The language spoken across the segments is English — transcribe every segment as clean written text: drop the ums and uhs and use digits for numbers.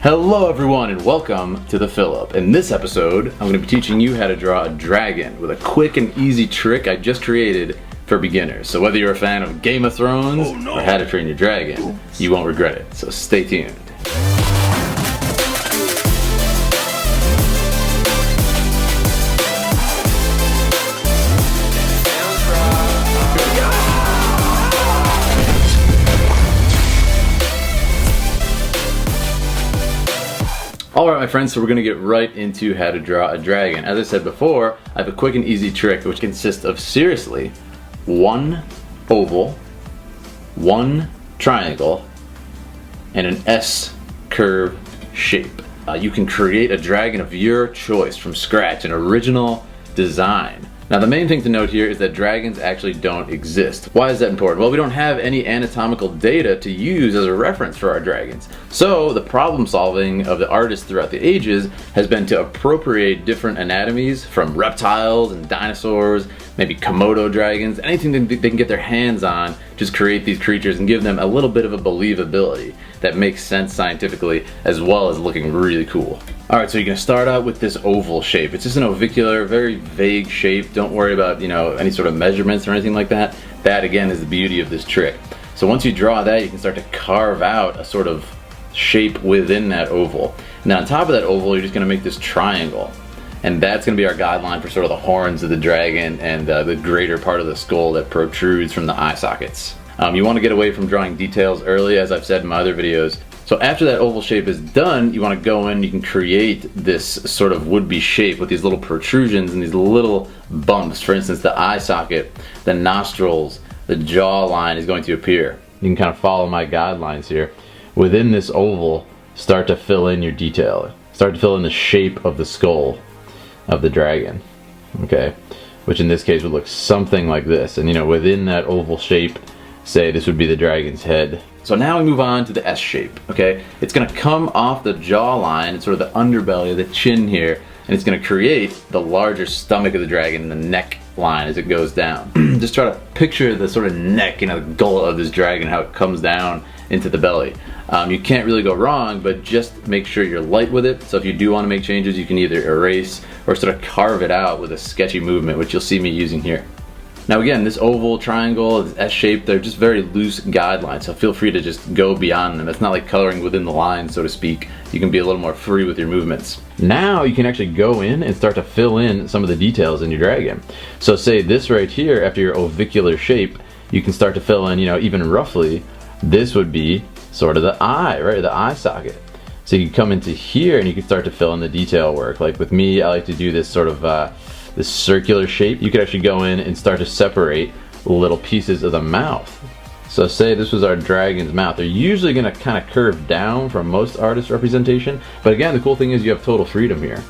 Hello everyone and welcome to the Fill-Up. In this episode, I'm going to be teaching you how to draw a dragon with a quick and easy trick I just created for beginners. So whether you're a fan of Game of Thrones or How to Train Your Dragon, you won't regret it. So stay tuned. Alright my friends, so we're going to get right into how to draw a dragon. As I said before, I have a quick and easy trick which consists of seriously one oval, one triangle, and an S curve shape. You can create a dragon of your choice from scratch, an original design. Now the main thing to note here is that dragons actually don't exist. Why is that important? Well, we don't have any anatomical data to use as a reference for our dragons. So the problem solving of the artists throughout the ages has been to appropriate different anatomies from reptiles and dinosaurs, maybe Komodo dragons, anything that they can get their hands on, just create these creatures and give them a little bit of a believability that makes sense scientifically as well as looking really cool. Alright, so you're going to start out with this oval shape. It's just an ovicular, very vague shape. Don't worry about, any sort of measurements or anything like that. That again is the beauty of this trick. So once you draw that, you can start to carve out a sort of shape within that oval. Now on top of that oval, you're just going to make this triangle. And that's going to be our guideline for sort of the horns of the dragon and the greater part of the skull that protrudes from the eye sockets. You want to get away from drawing details early, as I've said in my other videos. So after that oval shape is done, you want to go in, you can create this sort of would-be shape with these little protrusions and these little bumps. For instance, the eye socket, the nostrils, the jawline is going to appear. You can kind of follow my guidelines here. Within this oval, start to fill in your detail. Start to fill in the shape of the skull of the dragon, okay? Which in this case would look something like this. And within that oval shape, say this would be the dragon's head. So now we move on to the S shape, okay? It's gonna come off the jawline, sort of the underbelly of the chin here, and it's gonna create the larger stomach of the dragon and the neck line as it goes down. Just try to picture the sort of neck, the gullet of this dragon, how it comes down into the belly. You can't really go wrong, but just make sure you're light with it. So if you do want to make changes, you can either erase or sort of carve it out with a sketchy movement, which you'll see me using here. Now again, this oval, triangle, this S shape, they're just very loose guidelines, so feel free to just go beyond them. It's not like coloring within the lines, so to speak. You can be a little more free with your movements. Now you can actually go in and start to fill in some of the details in your dragon. So say this right here, after your ovicular shape, you can start to fill in, even roughly, this would be sort of the eye, right? The eye socket. So you can come into here and you can start to fill in the detail work. Like with me, I like to do this sort of this circular shape. You could actually go in and start to separate little pieces of the mouth. So say this was our dragon's mouth. They're usually going to kind of curve down from most artist representation, but again, the cool thing is you have total freedom here.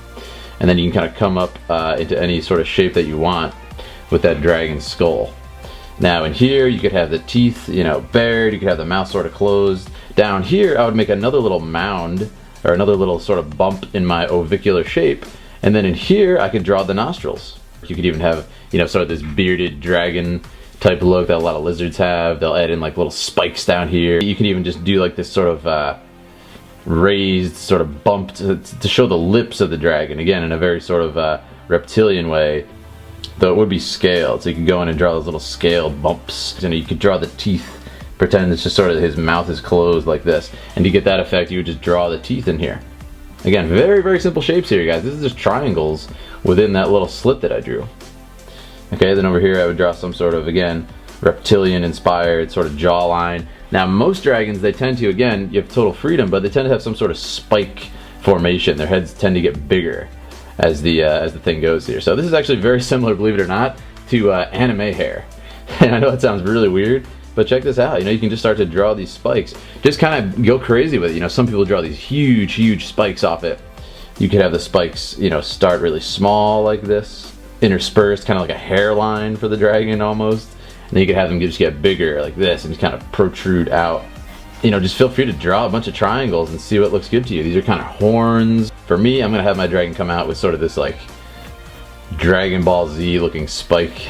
And then you can kind of come up into any sort of shape that you want with that dragon's skull. Now in here you could have the teeth bared, you could have the mouth sort of closed. Down here I would make another little mound or another little sort of bump in my ovicular shape. And then in here, I could draw the nostrils. You could even have, sort of this bearded dragon type look that a lot of lizards have. They'll add in like little spikes down here. You can even just do like this sort of raised sort of bump to show the lips of the dragon. Again, in a very sort of reptilian way, though it would be scaled. So you can go in and draw those little scaled bumps. You could draw the teeth, pretend it's just sort of his mouth is closed like this. And to get that effect, you would just draw the teeth in here. Again, very, very simple shapes here, guys. This is just triangles within that little slit that I drew. Okay, then over here I would draw some sort of, again, reptilian-inspired sort of jawline. Now, most dragons, they tend to, again, you have total freedom, but they tend to have some sort of spike formation. Their heads tend to get bigger as the thing goes here. So this is actually very similar, believe it or not, to anime hair. And I know it sounds really weird, but check this out, you can just start to draw these spikes. Just kind of go crazy with it. Some people draw these huge, huge spikes off it. You could have the spikes, start really small like this, interspersed, kind of like a hairline for the dragon almost. And then you could have them just get bigger like this and just kind of protrude out. Just feel free to draw a bunch of triangles and see what looks good to you. These are kind of horns. For me, I'm gonna have my dragon come out with sort of this like Dragon Ball Z looking spike,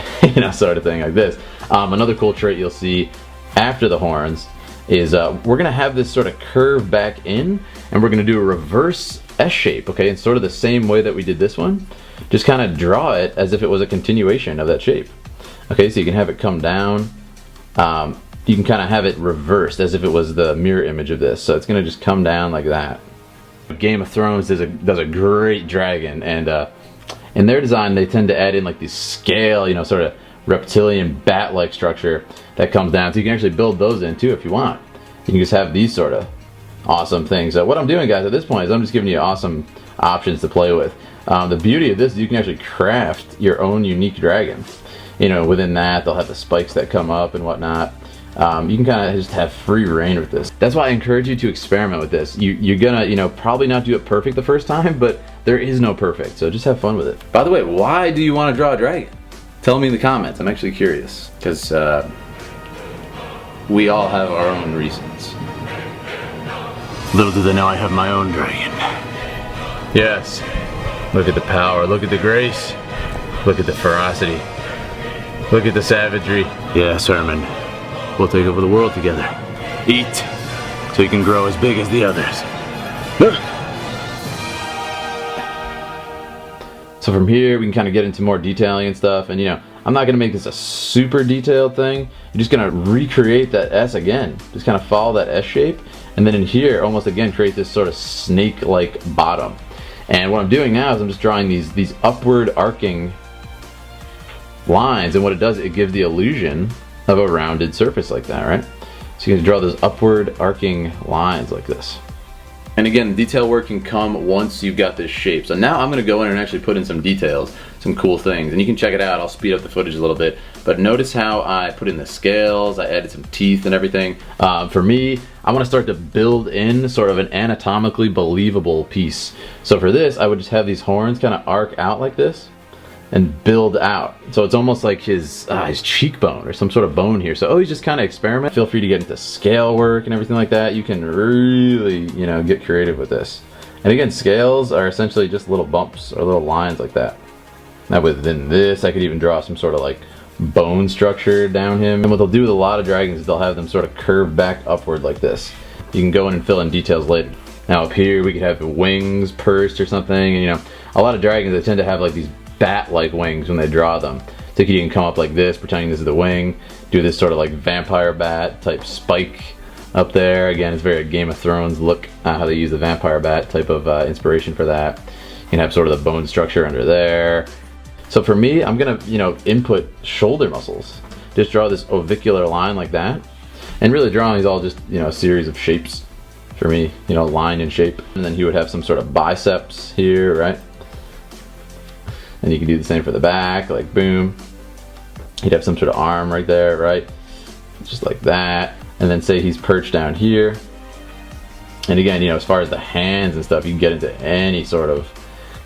sort of thing like this. Another cool trait you'll see after the horns is we're gonna have this sort of curve back in, and we're gonna do a reverse S shape, okay, in sort of the same way that we did this one. Just kind of draw it as if it was a continuation of that shape. Okay, so you can have it come down. You can kind of have it reversed as if it was the mirror image of this. So it's gonna just come down like that. Game of Thrones does a great dragon, and in their design they tend to add in like these scale, you know, sort of reptilian bat-like structure that comes down. So you can actually build those in too if you want. You can just have these sort of awesome things. So what I'm doing, guys, at this point is I'm just giving you awesome options to play with. The beauty of this is you can actually craft your own unique dragon. You know, within that they'll have the spikes that come up and whatnot. You can kind of just have free reign with this. That's why I encourage you to experiment with this. You're gonna, you know, probably not do it perfect the first time, but there is no perfect, so just have fun with it. By the way, why do you want to draw a dragon? Tell me in the comments. I'm actually curious, because we all have our own reasons. Little do they know I have my own dragon. Yes, look at the power, look at the grace, look at the ferocity, look at the savagery. Yes, Herman, we'll take over the world together. Eat, so you can grow as big as the others. So from here we can kind of get into more detailing and stuff, and you know, I'm not going to make this a super detailed thing. You're just going to recreate that S again. Just kind of follow that S shape, and then in here almost again create this sort of snake-like bottom. And what I'm doing now is I'm just drawing these upward arcing lines, and what it does, it gives the illusion of a rounded surface like that, right? So you can draw those upward arcing lines like this. And again, detail work can come once you've got this shape. So now I'm going to go in and actually put in some details, some cool things. And you can check it out. I'll speed up the footage a little bit. But notice how I put in the scales, I added some teeth and everything. For me, I want to start to build in sort of an anatomically believable piece. So for this, I would just have these horns kind of arc out like this and build out. So it's almost like his cheekbone or some sort of bone here. So he's just kind of experiment. Feel free to get into scale work and everything like that. You can really, you know, get creative with this. And again, scales are essentially just little bumps or little lines like that. Now within this, I could even draw some sort of like bone structure down him. And what they'll do with a lot of dragons is they'll have them sort of curve back upward like this. You can go in and fill in details later. Now up here, we could have the wings pursed or something. And you know, a lot of dragons, they tend to have like these bat-like wings when they draw them. So you can come up like this, pretending this is the wing, do this sort of like vampire bat type spike up there. Again, it's very Game of Thrones look, how they use the vampire bat type of inspiration for that. You can have sort of the bone structure under there. So for me, I'm gonna, you know, input shoulder muscles. Just draw this ovicular line like that. And really drawing is all just, you know, a series of shapes for me, you know, line and shape. And then he would have some sort of biceps here, right? And you can do the same for the back, like boom. He'd have some sort of arm right there, right? Just like that. And then say he's perched down here. And again, you know, as far as the hands and stuff, you can get into any sort of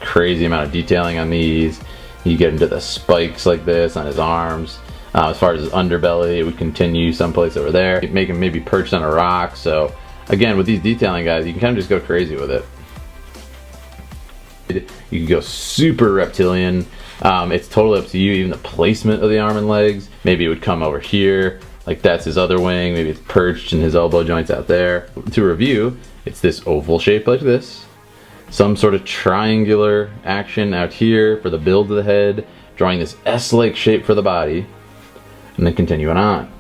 crazy amount of detailing on these. You get into the spikes like this on his arms. As far as his underbelly, it would continue someplace over there. You'd make him maybe perched on a rock. So again, with these detailing guys, you can kind of just go crazy with it. You can go super reptilian. It's totally up to you, even the placement of the arm and legs. Maybe it would come over here, like that's his other wing. Maybe it's perched and his elbow joint's out there. To review, it's this oval shape like this. Some sort of triangular action out here for the build of the head. Drawing this S-like shape for the body. And then continuing on.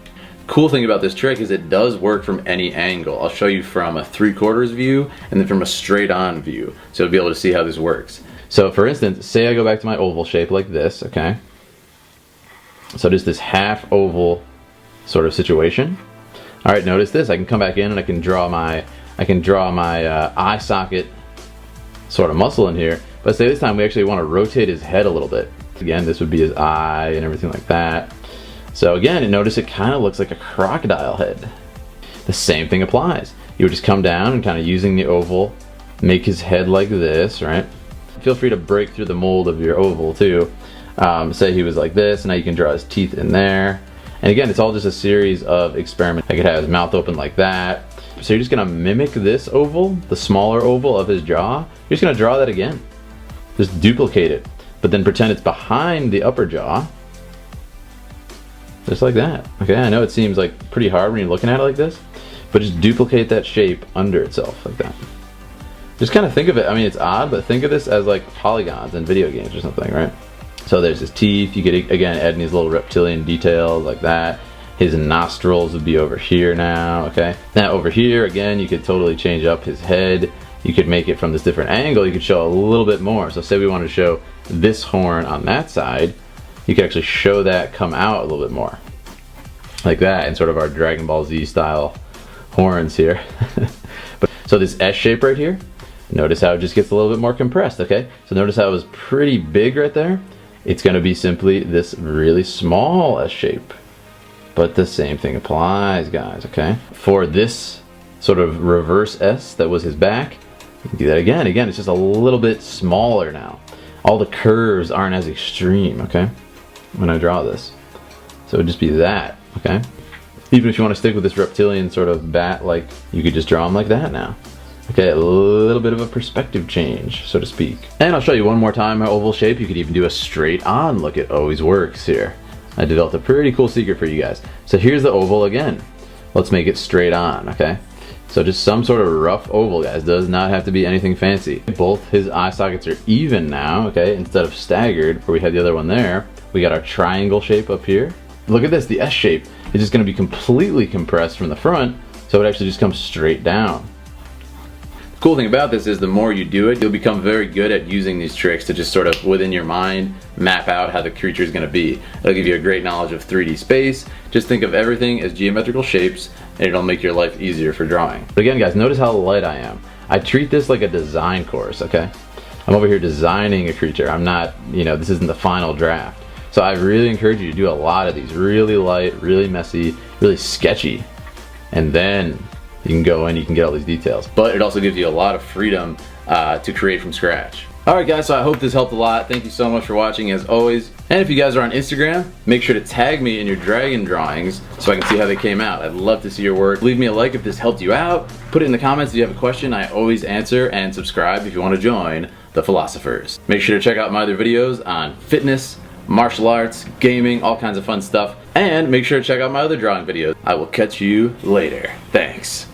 Cool thing about this trick is it does work from any angle. I'll show you from a 3/4 view and then from a straight on view. So you'll be able to see how this works. So for instance, say I go back to my oval shape like this, okay? So just this half oval sort of situation. All right, notice this, I can come back in and I can draw my eye socket sort of muscle in here. But say this time we actually want to rotate his head a little bit. Again, this would be his eye and everything like that. So again, notice it kind of looks like a crocodile head. The same thing applies. You would just come down and kind of using the oval, make his head like this, right? Feel free to break through the mold of your oval too. Say he was like this, now you can draw his teeth in there. And again, it's all just a series of experiments. I could have his mouth open like that. So you're just gonna mimic this oval, the smaller oval of his jaw. You're just gonna draw that again. Just duplicate it, but then pretend it's behind the upper jaw. Just like that. Okay, I know it seems like pretty hard when you're looking at it like this, but just duplicate that shape under itself like that. Just kind of think of it, I mean it's odd, but think of this as like polygons in video games or something, right? So there's his teeth, you could again add in these little reptilian details like that. His nostrils would be over here now, okay? Now over here, again, you could totally change up his head. You could make it from this different angle, you could show a little bit more. So say we wanted to show this horn on that side, you could actually show that come out a little bit more. Like that, in sort of our Dragon Ball Z style horns here. So this S shape right here, notice how it just gets a little bit more compressed, okay? So notice how it was pretty big right there. It's gonna be simply this really small S shape. But the same thing applies, guys, okay? For this sort of reverse S that was his back, you can do that again. Again, it's just a little bit smaller now. All the curves aren't as extreme, okay? When I draw this. So it would just be that, okay? Even if you want to stick with this reptilian sort of bat, like, you could just draw them like that now. Okay, a little bit of a perspective change, so to speak. And I'll show you one more time my oval shape. You could even do a straight on look. It always works here. I developed a pretty cool secret for you guys. So here's the oval again. Let's make it straight on, okay? So just some sort of rough oval, guys. Does not have to be anything fancy. Both his eye sockets are even now, okay? Instead of staggered, where we had the other one there, we got our triangle shape up here. Look at this, the S shape is just gonna be completely compressed from the front, so it actually just comes straight down. The cool thing about this is the more you do it, you'll become very good at using these tricks to just sort of within your mind map out how the creature is going to be. It'll give you a great knowledge of 3D space. Just think of everything as geometrical shapes and it'll make your life easier for drawing. But again guys, notice how light I am. I treat this like a design course, okay? I'm over here designing a creature. I'm not, you know, this isn't the final draft. So I really encourage you to do a lot of these. Really light, really messy, really sketchy. And then you can go in, you can get all these details. But it also gives you a lot of freedom to create from scratch. Alright guys, so I hope this helped a lot. Thank you so much for watching as always. And if you guys are on Instagram, make sure to tag me in your dragon drawings so I can see how they came out. I'd love to see your work. Leave me a like if this helped you out. Put it in the comments if you have a question. I always answer, and subscribe if you want to join the philosophers. Make sure to check out my other videos on fitness, martial arts, gaming, all kinds of fun stuff. And make sure to check out my other drawing videos. I will catch you later. Thanks.